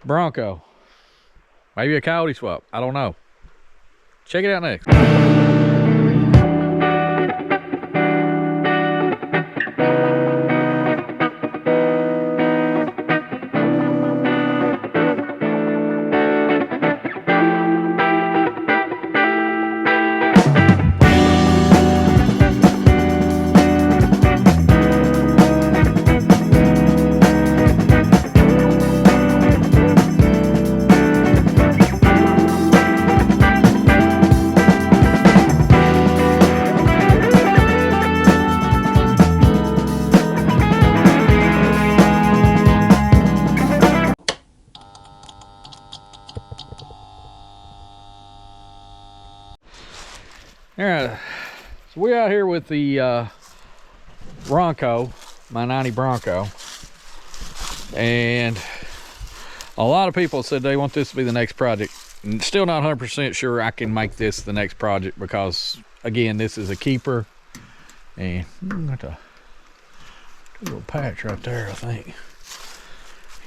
Bronco. Maybe a Coyote swap. I don't know. Check it out next. All right, so we're out here with the Bronco, my 90 Bronco, and a lot of people said they want this to be the next project. And still not 100% sure I can make this the next project because, again, this is a keeper, and got a little patch right there, I think.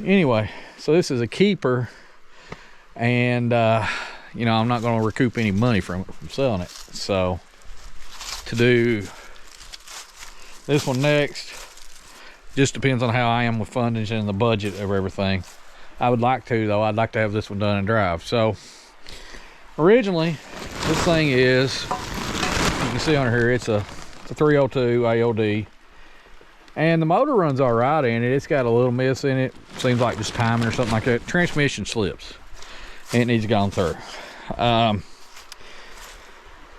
Anyway, so this is a keeper, and you know, I'm not going to recoup any money from selling it. So to do this one next just depends on how I am with funding and the budget of everything. I would like to, though. I'd like to have this one done and drive. So originally, this thing is, you can see on here, it's a 302 AOD, and the motor runs all right in it. It's got a little miss in it. Seems like just timing or something like that. Transmission slips and it needs gone through.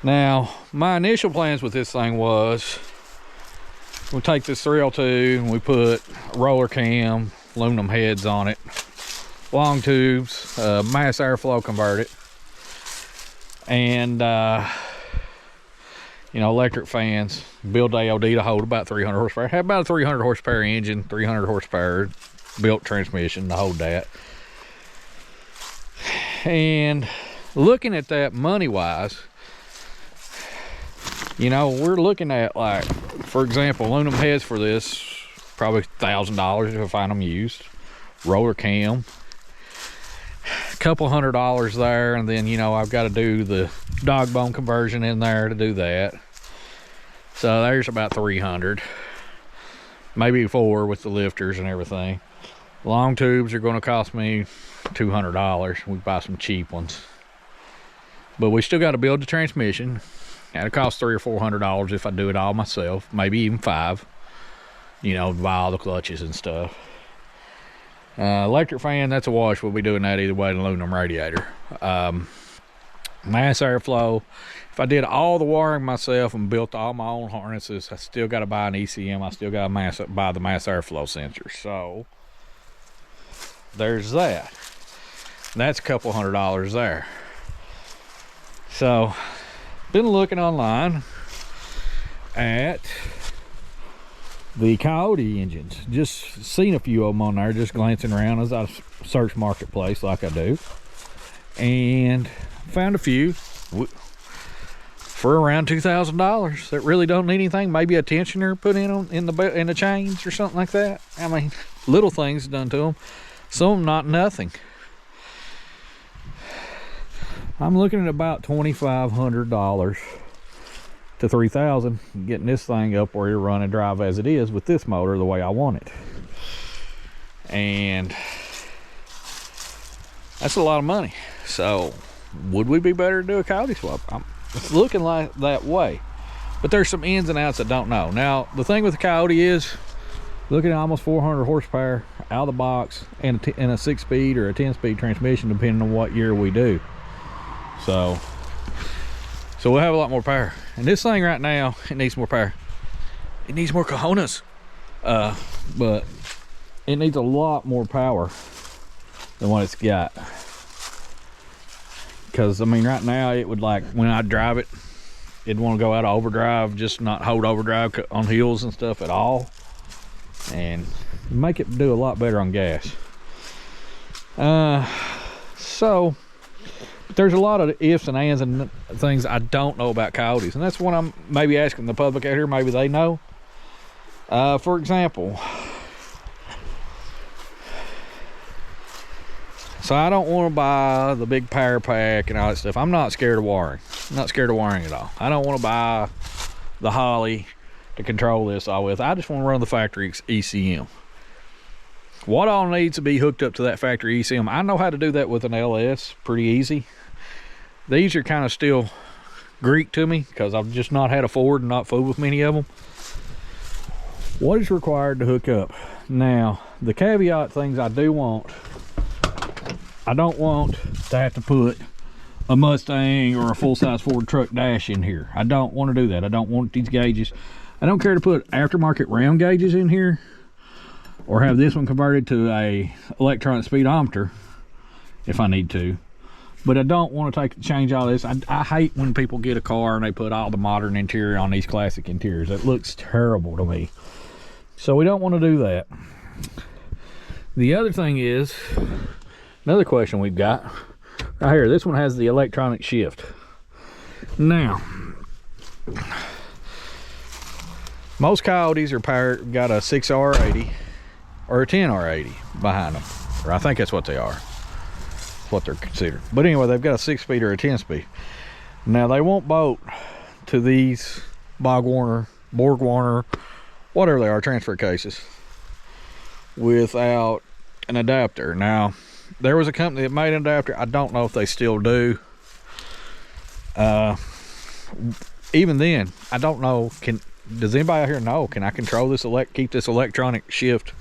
Now my initial plans with this thing was we'll take this 302 and we put roller cam, aluminum heads on it, long tubes, mass airflow converted, and you know, electric fans, build AOD to hold about 300 horsepower. Have about a 300 horsepower engine, 300 horsepower built transmission to hold that. And looking at that money wise, you know, we're looking at, like, for example, aluminum heads for this, probably $1,000 if I find them used. Roller cam, a couple $100 there, and then, you know, I've got to do the dog bone conversion in there to do that. So there's about 300, maybe 4 with the lifters and everything. Long tubes are going to cost me $200. We buy some cheap ones, but we still got to build the transmission. It'll cost $300 or $400 if I do it all myself, maybe even $5, you know, buy all the clutches and stuff. Electric fan, that's a wash. We'll be doing that either way. An aluminum radiator. Mass airflow, if I did all the wiring myself and built all my own harnesses, I still got to buy an ECM. I still got to buy the mass airflow sensor. So there's that. That's a couple $100 there. So been looking online at the Coyote engines, just seen a few of them on there, just glancing around as I search marketplace like I do, and found a few for around $2,000 that really don't need anything. Maybe a tensioner put in the chains or something like that. I mean, little things done to them, some of them not nothing. I'm looking at about $2,500 to $3,000 getting this thing up where you run and drive as it is with this motor the way I want it. And that's a lot of money. So would we be better to do a Coyote swap? It's looking like that way, but there's some ins and outs I don't know. Now the thing with the Coyote is, looking at almost 400 horsepower out of the box, and a 6-speed or a 10-speed transmission depending on what year we do. So we'll have a lot more power. And this thing right now, it needs more power. It needs more cojones. But it needs a lot more power than what it's got. Because, I mean, right now, it would, like, when I drive it, it'd want to go out of overdrive, just not hold overdrive on hills and stuff at all. And make it do a lot better on gas. So there's a lot of ifs and ands and things I don't know about Coyotes, and that's what I'm maybe asking the public out here. Maybe they know. For example, So I don't want to buy the big power pack and all that stuff. I'm not scared of wiring. I'm not scared of wiring at all. I don't want to buy the Holly to control this all with. I just want to run the factory ECM. What all needs to be hooked up to that factory ECM? I know how to do that with an LS pretty easy. These are kind of still Greek to me because I've just not had a Ford and not fooled with many of them. What is required to hook up? Now, the caveat things I do want, I don't want to have to put a Mustang or a full-size Ford truck dash in here. I don't want to do that. I don't want these gauges. I don't care to put aftermarket round gauges in here or have this one converted to a electronic speedometer if I need to. But I don't want to change all this. I hate when people get a car and they put all the modern interior on these classic interiors. It looks terrible to me. So we don't want to do that. The other thing is, another question we've got right here. This one has the electronic shift. Now, most Coyotes are got a 6R80 or a 10R80 behind them, or I think that's what they are. That's what they're considered. But anyway, they've got a 6-speed or a 10-speed. Now they won't bolt to these Borg Warner, whatever they are, transfer cases without an adapter. Now, there was a company that made an adapter. I don't know if they still do. Even then, I don't know. Does anybody out here know? Can I control this? Keep this electronic shift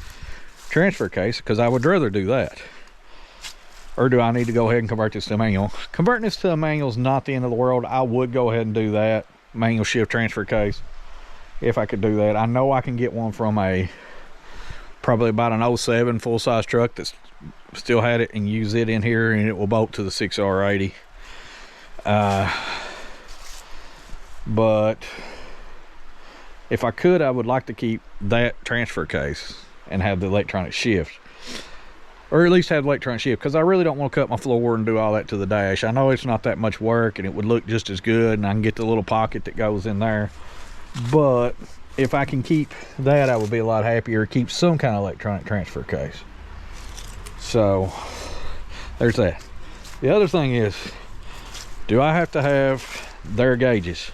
transfer case? Because I would rather do that. Or do I need to go ahead and convert this to a manual? Converting this to a manual is not the end of the world. I would go ahead and do that. Manual shift transfer case. If I could do that. I know I can get one from probably about an 07 full-size truck that's still had it and use it in here, and it will bolt to the 6R80. But if I could, I would like to keep that transfer case and have the electronic shift, or at least have electronic shift, because I really don't want to cut my floor and do all that to the dash. I know it's not that much work and it would look just as good, and I can get the little pocket that goes in there. But if I can keep that, I would be a lot happier. Keep some kind of electronic transfer case. So there's that. The other thing is, do I have to have their gauges,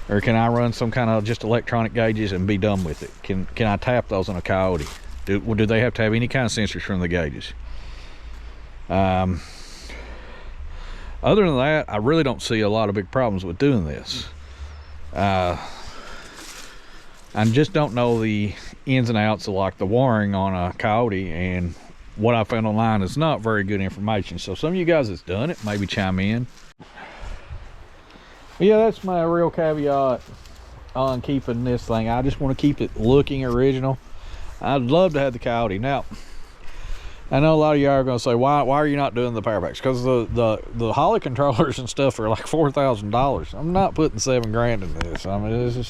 or can I run some kind of just electronic gauges and be done with it? Can I tap those on a Coyote? Do they have to have any kind of sensors from the gauges? Other than that, I really don't see a lot of big problems with doing this. I just don't know the ins and outs of like the wiring on a Coyote, and what I found online is not very good information. So some of you guys that's done it, maybe chime in. But yeah, that's my real caveat on keeping this thing. I just want to keep it looking original. I'd love to have the Coyote. Now, I know a lot of y'all are going to say, why are you not doing the power packs? Because the Holly controllers and stuff are like $4,000. I'm not putting $7 grand in this. I mean,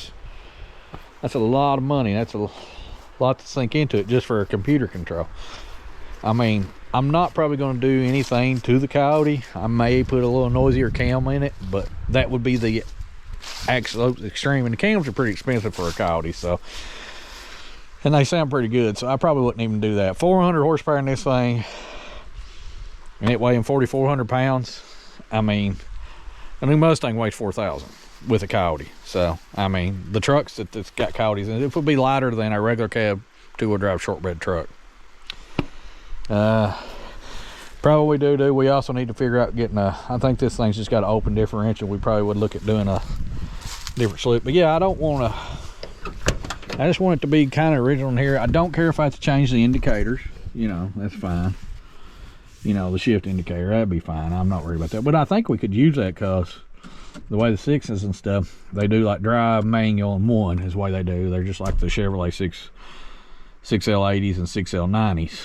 that's a lot of money. That's a lot to sink into it just for a computer control. I mean, I'm not probably going to do anything to the Coyote. I may put a little noisier cam in it, but that would be the absolute extreme. And the cams are pretty expensive for a Coyote, so, and they sound pretty good, so I probably wouldn't even do that. 400 horsepower in this thing, and it weighing 4,400 pounds. I mean, a new Mustang weighs 4,000 with a Coyote. So, I mean, the trucks that's got Coyotes in it would be lighter than a regular cab 2-wheel drive short bed truck. Probably do. We also need to figure out getting I think this thing's just got an open differential. We probably would look at doing a different slip. But yeah, I just want it to be kind of original in here. I don't care if I have to change the indicators. You know, that's fine. You know, the shift indicator, that'd be fine. I'm not worried about that. But I think we could use that because the way the 6s and stuff, they do like drive, manual, and one is the way they do. They're just like the Chevrolet 6L80s and 6L90s.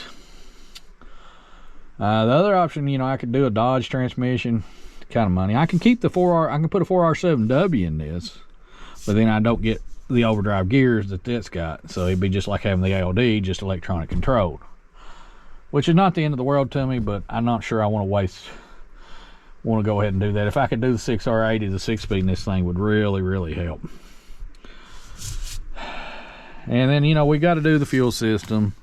The other option, you know, I could do a Dodge transmission, kind of money. I can keep the 4R, I can put a 4R7W in this, but then I don't get the overdrive gears that's got. So it'd be just like having the ALD, just electronic controlled, which is not the end of the world to me, but I'm not sure I want to go ahead and do that. If I could do the 6R80, the 6-speed in this thing would really, really help. And then, you know, we got to do the fuel system.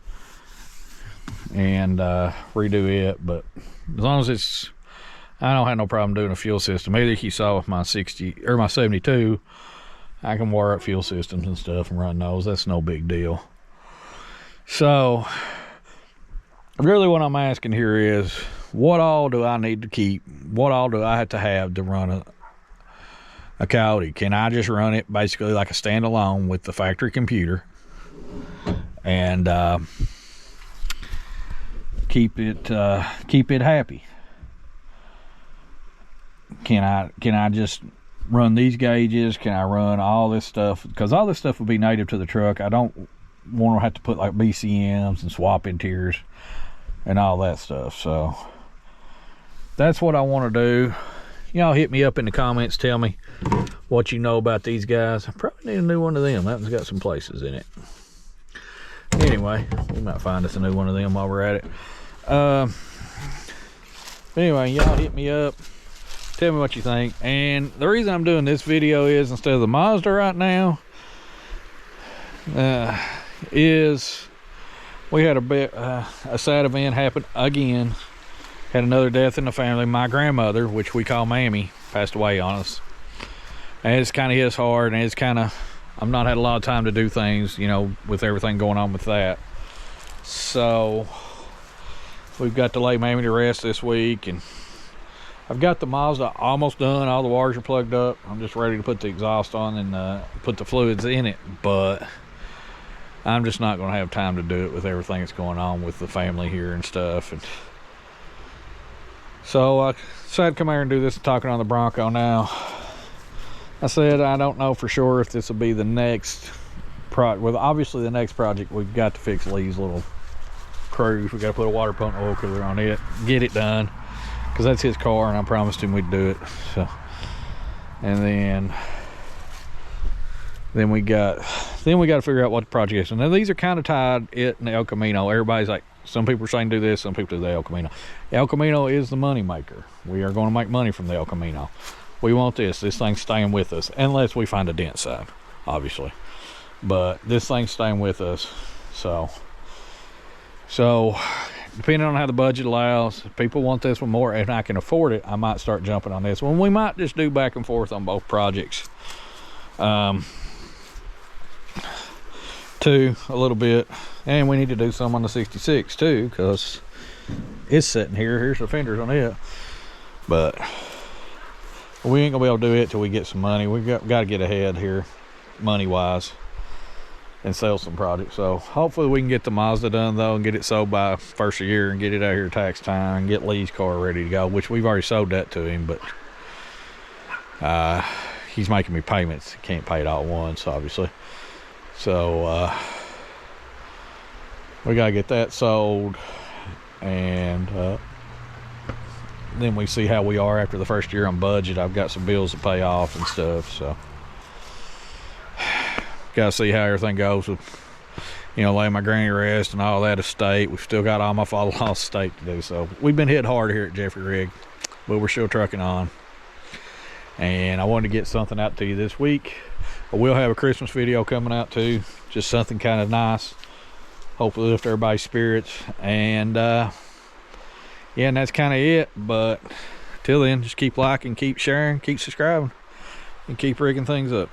and redo it. But as long as it's, I don't have no problem doing a fuel system. Either you saw with my 60 or my 72, I can wire up fuel systems and stuff and run those. That's no big deal. So really what I'm asking here is, what all do I need to keep? What all do I have to run a Coyote? Can I just run it basically like a standalone with the factory computer and keep it happy? Can I just run these gauges? Can I run all this stuff? Because all this stuff will be native to the truck. I don't want to have to put like BCMs and swap interiors and all that stuff. So that's what I want to do. Y'all hit me up in the comments, tell me what you know about these guys. I probably need a new one of them. That one's got some places in it. Anyway, we might find us a new one of them while we're at it. Anyway, y'all hit me up, tell me what you think. And the reason I'm doing this video is, instead of the Mazda right now, is we had a sad event happen again. Had another death in the family. My grandmother, which we call Mammy, passed away on us. And it's kind of hit us hard, and it's kind of, I've not had a lot of time to do things, you know, with everything going on with that. So we've got to lay Mammy to rest this week, and I've got the Mazda almost done. All the wires are plugged up. I'm just ready to put the exhaust on and put the fluids in it, but I'm just not going to have time to do it with everything that's going on with the family here and stuff. And so I decided to come here and do this talking on the Bronco now. I said I don't know for sure if this will be the next project. Well, obviously the next project, we've got to fix Lee's little cruise. We got to put a water pump and oil cooler on it, get it done, because that's his car and I promised him we'd do it. So, and then we got to figure out what the project is. And now these are kind of tied it and El Camino. Everybody's like, some people are saying do this, some people do the El Camino. El Camino is the money maker. We are going to make money from the El Camino. We want this thing's staying with us, unless we find a dent side, obviously. But this thing's staying with us. So depending on how the budget allows, if people want this one more and I can afford it, I might start jumping on this one. We might just do back and forth on both projects. Too, a little bit. And we need to do some on the 66 too, because it's sitting here. Here's the fenders on it. But we ain't gonna be able to do it till we get some money. We got to get ahead here, money wise, and sell some projects. So hopefully we can get the Mazda done though, and get it sold by first of year, and get it out here tax time, and get Lee's car ready to go, which we've already sold that to him, but he's making me payments. He can't pay it all at once, obviously. So we gotta get that sold, and then we see how we are after the first year on budget. I've got some bills to pay off and stuff, so gotta see how everything goes with, you know, laying my granny to rest and all that estate. We've still got all my father-in-law's estate to do, so we've been hit hard here at Jeffreyrigged, but we're still trucking on. And I wanted to get something out to you this week. I will have a Christmas video coming out too, just something kind of nice, hopefully lift everybody's spirits. And yeah, and that's kind of it. But till then, just keep liking, keep sharing, keep subscribing, and keep rigging things up.